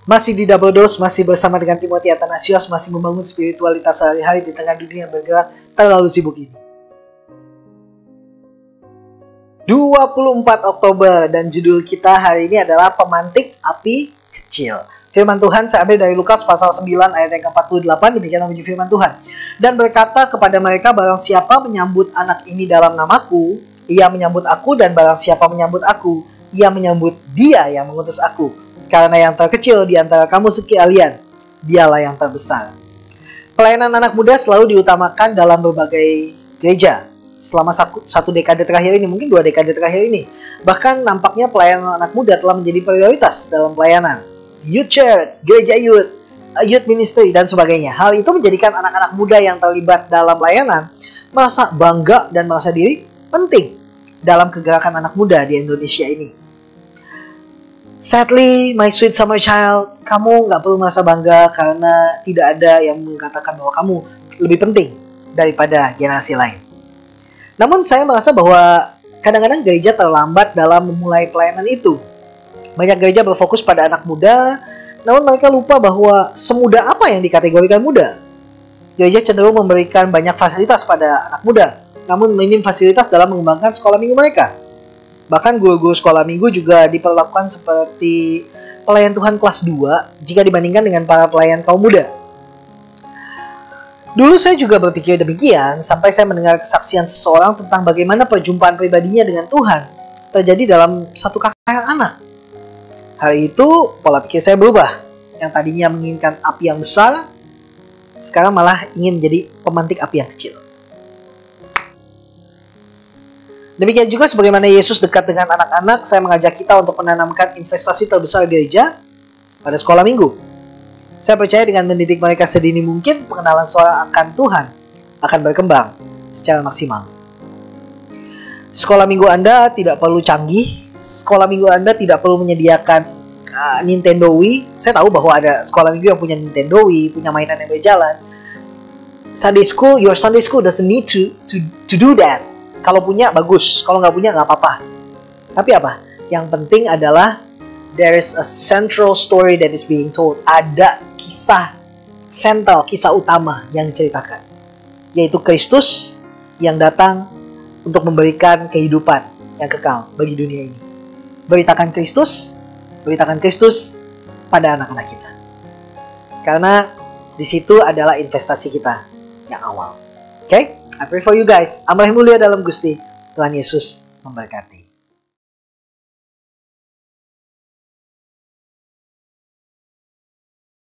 Masih di Double Dose, masih bersama dengan Timothy Athanasios, masih membangun spiritualitas sehari-hari di tengah dunia yang bergerak terlalu sibuk ini. 24 Oktober dan judul kita hari ini adalah Pemantik Api Kecil. Firman Tuhan saya ambil dari Lukas pasal 9 ayat yang ke-48, demikian bunyi firman Tuhan. Dan berkata kepada mereka, barang siapa menyambut anak ini dalam namaku, ia menyambut aku, dan barang siapa menyambut aku, ia menyambut dia yang mengutus aku. Karena yang terkecil di antara kamu sekalian, dialah yang terbesar. Pelayanan anak muda selalu diutamakan dalam berbagai gereja. Selama satu dekade terakhir ini, mungkin 2 dekade terakhir ini. Bahkan nampaknya pelayanan anak muda telah menjadi prioritas dalam pelayanan. Youth church, gereja youth, youth ministry, dan sebagainya. Hal itu menjadikan anak-anak muda yang terlibat dalam pelayanan merasa bangga dan merasa diri penting dalam kegerakan anak muda di Indonesia ini. Sadly, my sweet summer child, kamu nggak perlu merasa bangga karena tidak ada yang mengatakan bahwa kamu lebih penting daripada generasi lain. Namun saya merasa bahwa kadang-kadang gereja terlambat dalam memulai pelayanan itu. Banyak gereja berfokus pada anak muda, namun mereka lupa bahwa semuda apa yang dikategorikan muda. Gereja cenderung memberikan banyak fasilitas pada anak muda, namun minim fasilitas dalam mengembangkan sekolah minggu mereka. Bahkan guru-guru sekolah minggu juga diperlakukan seperti pelayan Tuhan kelas 2 jika dibandingkan dengan para pelayan kaum muda. Dulu saya juga berpikir demikian sampai saya mendengar kesaksian seseorang tentang bagaimana perjumpaan pribadinya dengan Tuhan terjadi dalam satu KKR anak. Hari itu pola pikir saya berubah. Yang tadinya menginginkan api yang besar, sekarang malah ingin menjadi pemantik api yang kecil. Demikian juga sebagaimana Yesus dekat dengan anak-anak, saya mengajak kita untuk menanamkan investasi terbesar gereja pada sekolah minggu. Saya percaya dengan mendidik mereka sedini mungkin, pengenalan seorang akan Tuhan akan berkembang secara maksimal. Sekolah minggu Anda tidak perlu canggih, sekolah minggu Anda tidak perlu menyediakan Nintendo Wii. Saya tahu bahwa ada sekolah minggu yang punya Nintendo Wii, punya mainan yang berjalan. Your Sunday school doesn't need to do that. Kalau punya, bagus. Kalau nggak punya, nggak apa-apa. Tapi apa? Yang penting adalah there is a central story that is being told. Ada kisah sentral, kisah utama yang diceritakan. Yaitu Kristus yang datang untuk memberikan kehidupan yang kekal bagi dunia ini. Beritakan Kristus pada anak-anak kita. Karena di situ adalah investasi kita yang awal. Oke? I pray for you guys. Amal mulia dalam Gusti. Tuhan Yesus memberkati.